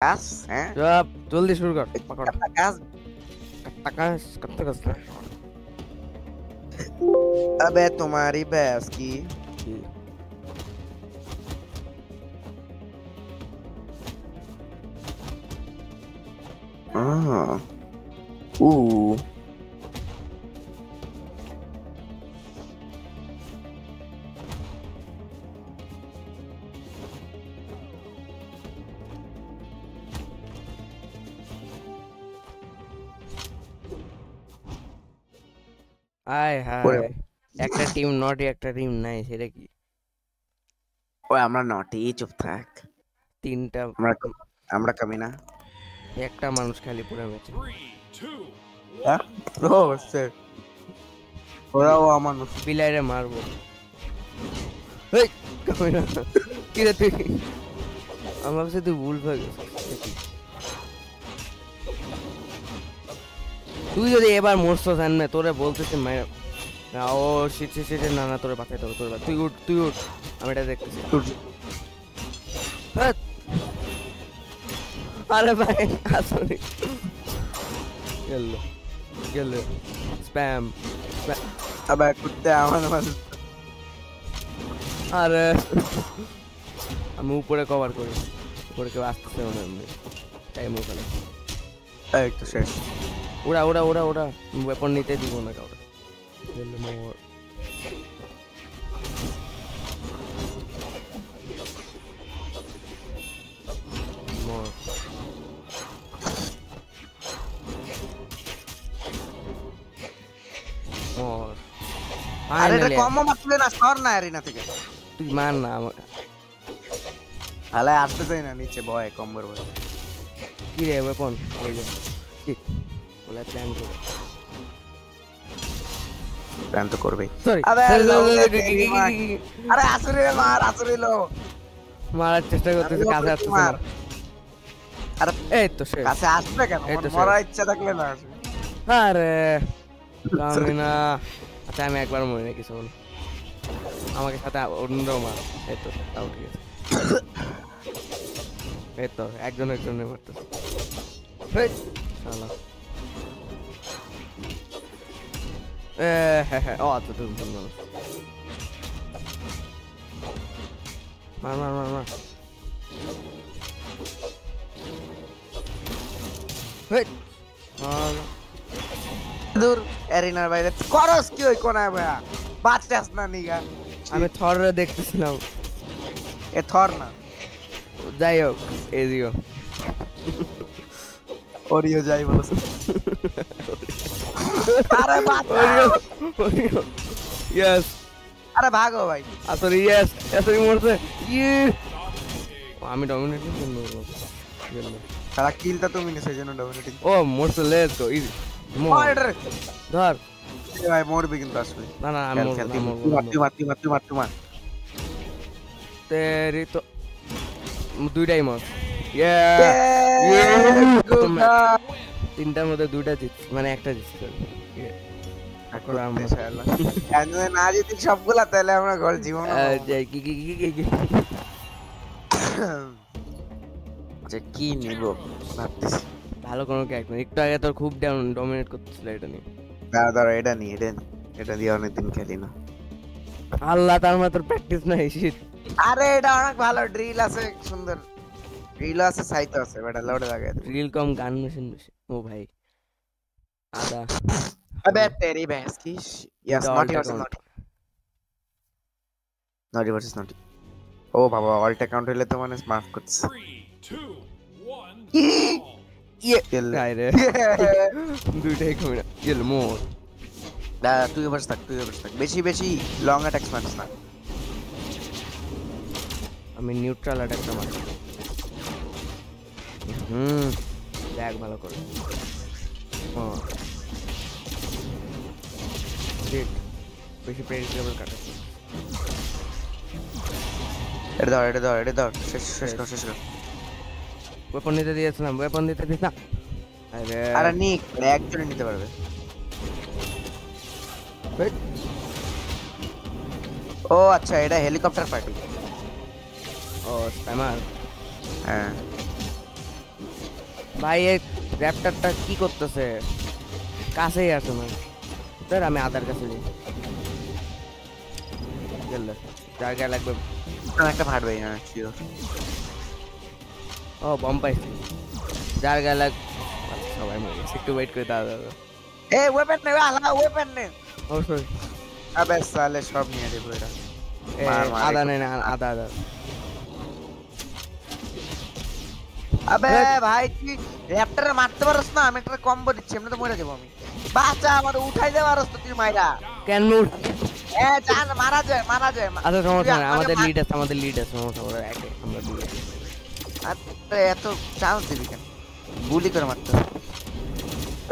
কাজ হ্যাঁ চুপ জলদি শুরু কর পাকড় কাজ টাকাস কত কষ্ট अबे तुम्हारी भैंस की কি हाँ ऊ আয় ওরে হায় একটা টিম নটি একটা টিম নাই সেটা কি ওই আমরা নটি চুপ থাক তিনটা আমরা আমরা কমি না একটা মানুষ খালি পুরো ম্যাচে হ্যাঁ ও সে ওরাও মানুষ বিলাইরে মারবো এই কই না কি রে তুই আমার কাছে তুই ভুল হয়ে গেছিস তুই যদি এবার মরছো জানবে তোরে বলতেছি ও শীত না না তোরে বাঁচাইতে হবে তোর তুই উঠ আমি এটা দেখতেছি হ্যাঁ। আরে ভাই আসলে গেল স্প্যাম अबे कुत्ते আমার মানুষ আরে আমি উপরে কভার করি উপরে কেউ আসতেছে মনে এমনি টাইম ওখানে এই তো শেষ ওরা ওয়েপন নিতে দিব না কাউরে মোর মোর মোর আরে এটা কম মারছিলে না সর না এরিনা থেকে তুই মান না আমাকে আলে আসতে চাই না নিচে ভয় কম্বর ভয় কি রে ওয়েপন এই যে ঠিক বলে প্ল্যান করে প্ল্যান তো করবেই সরি আরে আসুরি মার আসুরি লো মারার চেষ্টা করতেছে কাছে আসতেছে না আরে এই তো সে কাছে আসবে কেন এই তো মরার ইচ্ছা থাকলে না আসবে আরে আমি না আচ্ছা আমি একবার মরে নাকি শোন আমাকে সাথে অন্যরাও মার এই তো তাও ঠিক আছে এই তো একজনের মারতেছে হেই শালা হ্যাঁ ও আচ্ছা তুমি বল মার হেই দূর এরিনার বাইরে করস কি ওই কোনায় ভাইয়া বাঁচতেছ না নিগা আমি থররে দেখতেছিলাম এ থর না যাই হোক এদিও ওরিও যাই বলছ আরে বাঁচা ওরিও ইয়েস আরে ভাগো ভাই আসলে ইয়েস আসলে মরছে ইয়ে আমি ডমিনেটিং করব সারা কিলটা তুমি নিছো যেন ডমিনেটিং ও মরছে লেটস গো ইজি ধর ভাই মরবে কিন্তু আসলে না না আমি মরবো তেরি তো দুইটাই মর তিনটার মধ্যে দুইটা জিতছি মানে একটা জিতছি না যদি সবগুলা তাহলে আমরা গোল জীবন আচ্ছা কি নিব ভাবতেছি ভালো কোনো ক্যারেক্টার একটু আগে তোর খুব ডমিনেট করতেছিল এটা নিয়ে দাঁড়া এটা দিয়ে অনেকদিন খেলি না আল্লাহ তার মাত্র প্র্যাকটিস নাই শীত আরে এটা অনেক ভালো ড্রিল আছে সুন্দর ড্রিল আছে সাইতো আছে বেটা লোডে লাগায় ড্রিল কম গান মেশিন বেশি ও ভাই আদা अबे तेरी भैंस की यस नॉटी वर्सेस नॉटी ओ बाबा ऑल्ट अकाउंट হইলে তো মানে মাফ করছে 3 2 1 ইয়ে গায় রে দুইটাই কমে গেল মোর দা তুই ভার্স থাক বেশি লং অ্যাটাকস মারছ না আমি নিউট্রাল অ্যাটাকটা মারি ব্যাগ ভালো করে গ্রেট বেশি প্রেডিক্টেবল কাটা এটা দাও শেষ কর ওয়েপন নিতে দিয়েছিলাম ওয়েপন দিতে দিস না আরে নিক একজনই নিতে পারবে ও আচ্ছা এটা হেলিকপ্টার পার্টি ও স্প্যামার হ্যাঁ ভাই এই র্যাপটারটা কি করতেছে? কাছেই আসে না। ধর আমি আদার কাছে যাই। গেলে যার গায়ে লাগবে। একটা ফাটবে না শিওর। ও বম পাইছি। যার গায়ে লাগ সবাই মরে গেছে। একটু ওয়েট করে দাঁড়া। এ ওয়েপন নে আলা ওয়েপন নে। ও সরি। আবে সালে সব নিয়ে দেব এরা। মার, মার, আদা একটু। নেই না আদা। আবে ভাই তুই র্যাপটারে মারতে পারছ না? আমি একটা কম্বো দিচ্ছি, এমনি তো মরে যাবো আমি। বাচ্চা আমার উঠাই দে পারছ তো তুই মাইরা। কেন মুড? এ জান মারা যায়। আচ্ছা সমস্যা নেই, আমাদের তুই লিড আছে সমস্যা করে একে আমরা দুই আছি। আরে এত চান্স দিবি কেন? গুলি করে মারতে।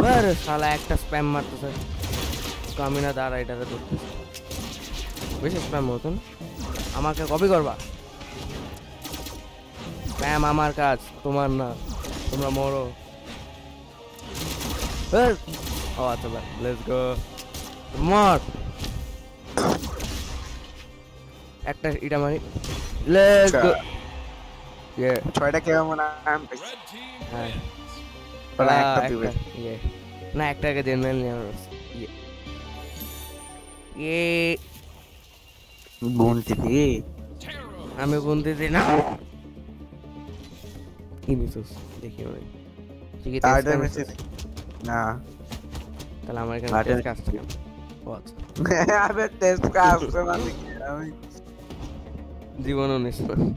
আরে শালা একটা স্প্যাম মারতেছে। তো আমি না দাঁড়া এটাতে ধরতেছি। বেশি স্প্যাম হতো না? আমাকে কপি করবা? স্প্যাম আমার কাজ, তোমার না। তোমরা মরো। ও আচ্ছা ভাই, লেটস গো। মর। একটা এটা মারি। Let's go. ইয়ে ছয়টা কেউ মনে হয় আমি পেয়েছি। Red team হ্যাঁ। wins. বলা একটা দিবে। ইয়ে না একটাকে জেনারেল নিয়ে ইয়ে ইয়ে বুনতি দি Terror. আমি বলতে দিই না। কি নিছিস দেখি ভাই। ঠিক আছে কার্ডের মেসেজ না। তাহলে আমার এখানে কার্ডের- টেস্ট আসছে কেন? ও আচ্ছা আবে টেস্ট কা আসছে মানে কি? আমি জীবনও নিস না।